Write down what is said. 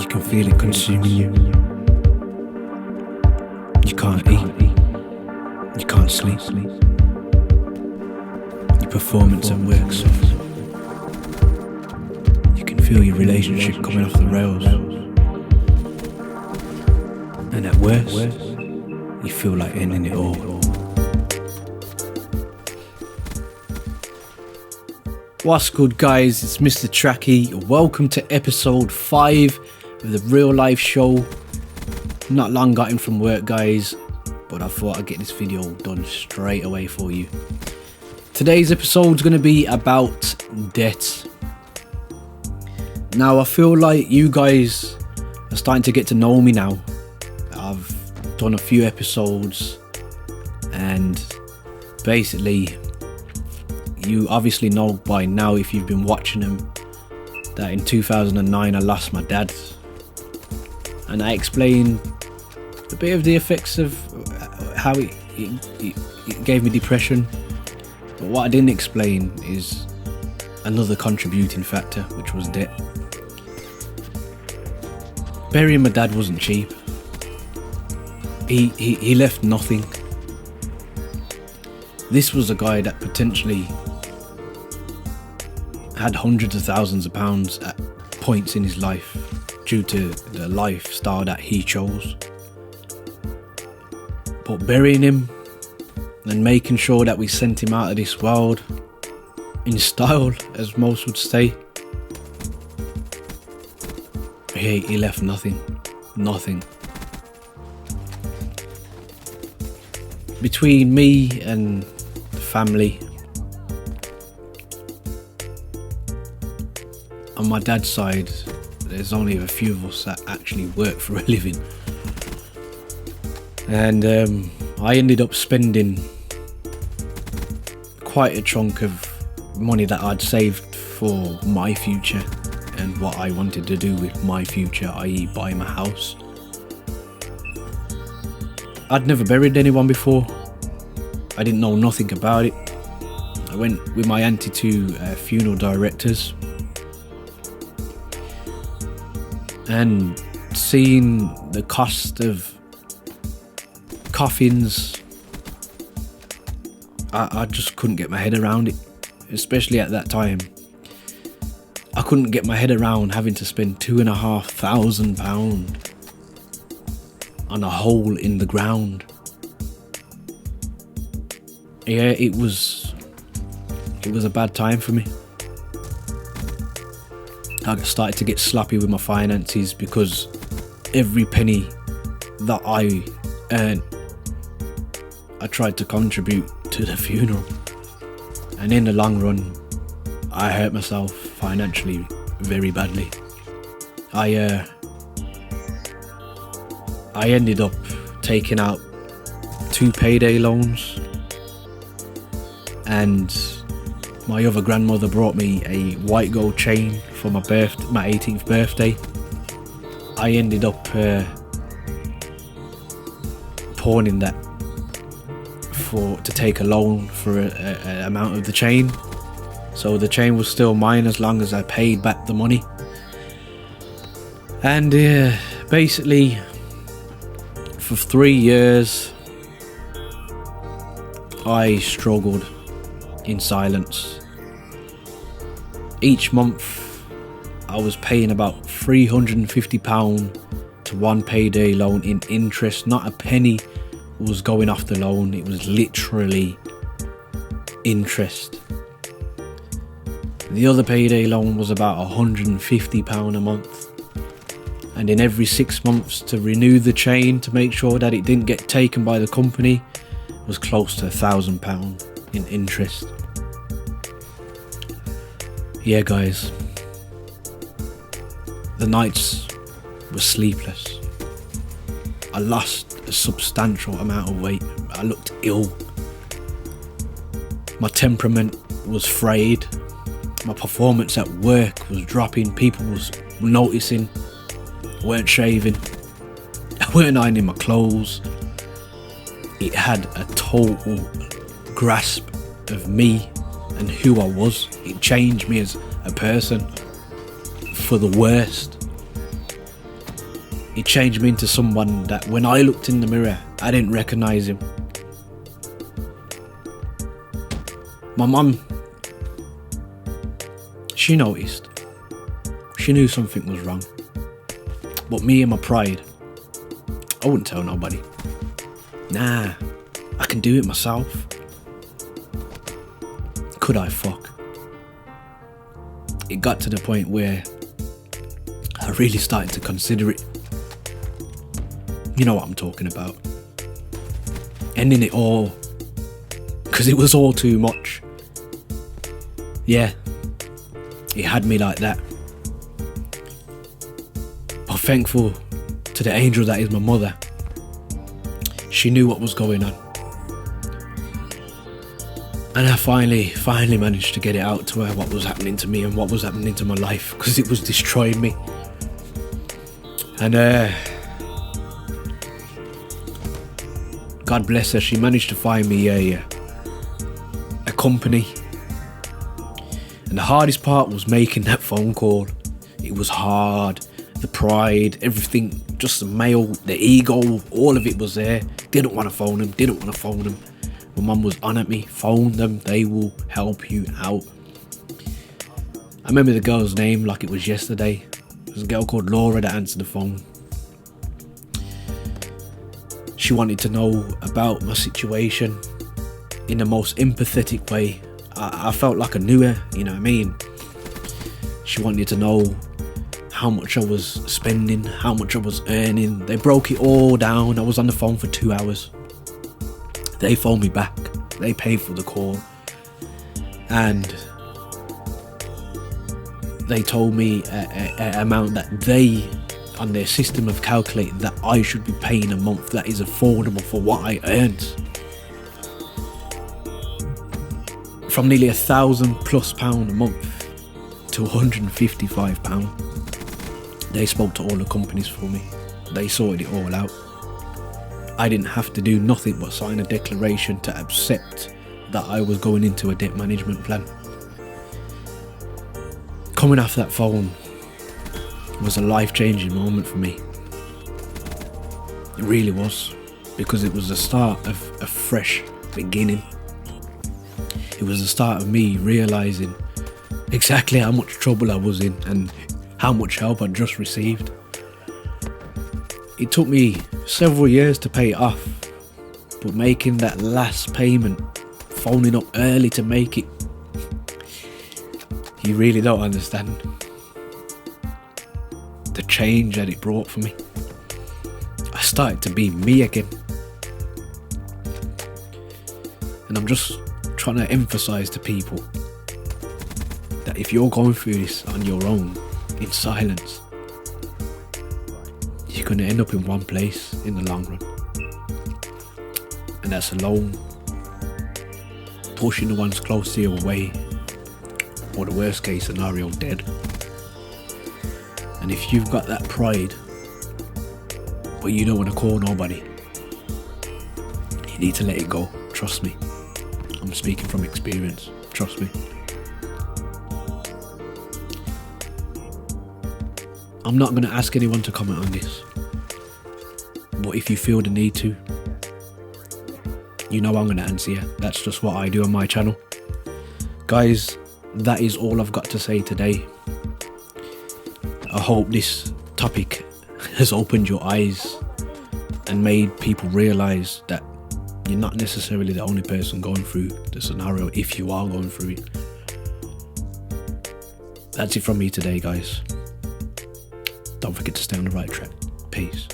can feel it consuming you. You can't eat. You can't sleep. Your performance at work suffers. You can feel your relationship coming off the rails. And at worst, you feel like ending it all. What's good, guys? It's MrTrakky. Welcome to episode 5 of the real life show. Not long got in from work, guys, but I thought I'd get this video done straight away for you. Today's episode is going to be about debt. Now, I feel like you guys are starting to get to know me now. I've done a few episodes and basically you obviously know by now, if you've been watching them, that in 2009 I lost my dad, and I explained a bit of the effects of how it gave me depression. But what I didn't explain is another contributing factor, which was debt. Burying my dad wasn't cheap. He left nothing. This was a guy that potentially had hundreds of thousands of pounds at points in his life due to the lifestyle that he chose. But burying him and making sure that we sent him out of this world in style, as most would say, he left nothing. Between me and the family, on my dad's side, there's only a few of us that actually work for a living, and I ended up spending quite a chunk of money that I'd saved for my future and what I wanted to do with my future, i.e. buy my house. I'd never buried anyone before. I didn't know nothing about it. I went with my auntie to funeral directors, and seeing the cost of coffins, I just couldn't get my head around it, especially at that time. I couldn't get my head around having to spend £2,500 on a hole in the ground. Yeah, it was a bad time for me. I started to get sloppy with my finances because every penny that I earned, I tried to contribute to the funeral, and in the long run I hurt myself financially very badly. I ended up taking out 2 payday loans, and my other grandmother brought me a white gold chain for my 18th birthday. I ended up pawning that to take a loan for an amount of the chain, so the chain was still mine as long as I paid back the money. And basically for 3 years I struggled in silence. Each month I was paying about £350 to one payday loan in interest. Not a penny was going off the loan, it was literally interest. The other payday loan was about £150 a month, and in every 6 months to renew the chain to make sure that it didn't get taken by the company was close to £1,000 in interest. Yeah, guys, the nights were sleepless. I lost a substantial amount of weight. I looked ill. My temperament was frayed. My performance at work was dropping. People was noticing. Weren't shaving. I weren't ironing my clothes. It had a total grasp of me and who I was. It changed me as a person for the worst. He changed me into someone that when I looked in the mirror, I didn't recognise him. My mum, she noticed. She knew something was wrong. But me and my pride, I wouldn't tell nobody. Nah, I can do it myself. Could I fuck? It got to the point where I really started to consider it. You know what I'm talking about. Ending it all, because it was all too much. Yeah, it had me like that. But thankful to the angel that is my mother. She knew what was going on. And I finally managed to get it out to her, what was happening to me and what was happening to my life, because it was destroying me. And God bless her, she managed to find me a company. And the hardest part was making that phone call. It was hard. The pride, everything, just the male, the ego, all of it was there. Didn't want to phone them. My mum was on at me, phone them, they will help you out. I remember the girl's name like it was yesterday. It was a girl called Laura that answered the phone. She wanted to know about my situation in the most empathetic way. I felt like I knew her, you know what I mean? She wanted to know how much I was spending, how much I was earning. They broke it all down. I was on the phone for 2 hours. They phoned me back. They paid for the call. And they told me an amount that they, on their system, have calculated that I should be paying a month that is affordable for what I earned. From nearly £1,000+ a month to £155. They spoke to all the companies for me. They sorted it all out. I didn't have to do nothing but sign a declaration to accept that I was going into a debt management plan. Coming off that phone was a life-changing moment for me. It really was, because it was the start of a fresh beginning. It was the start of me realising exactly how much trouble I was in and how much help I'd just received. It took me several years to pay it off, but making that last payment, phoning up early to make it, you really don't understand the change that it brought for me. I started to be me again. And I'm just trying to emphasize to people that if you're going through this on your own, in silence, you're going to end up in one place in the long run. And that's alone, pushing the ones close to you away, or the worst case scenario, dead. And if you've got that pride, but you don't want to call nobody, you need to let it go. Trust me. I'm speaking from experience. Trust me. I'm not going to ask anyone to comment on this, but if you feel the need to, you know I'm going to answer you. That's just what I do on my channel. Guys, that is all I've got to say today. I hope this topic has opened your eyes and made people realise that you're not necessarily the only person going through the scenario if you are going through it. That's it from me today, guys. Don't forget to stay on the right track. Peace.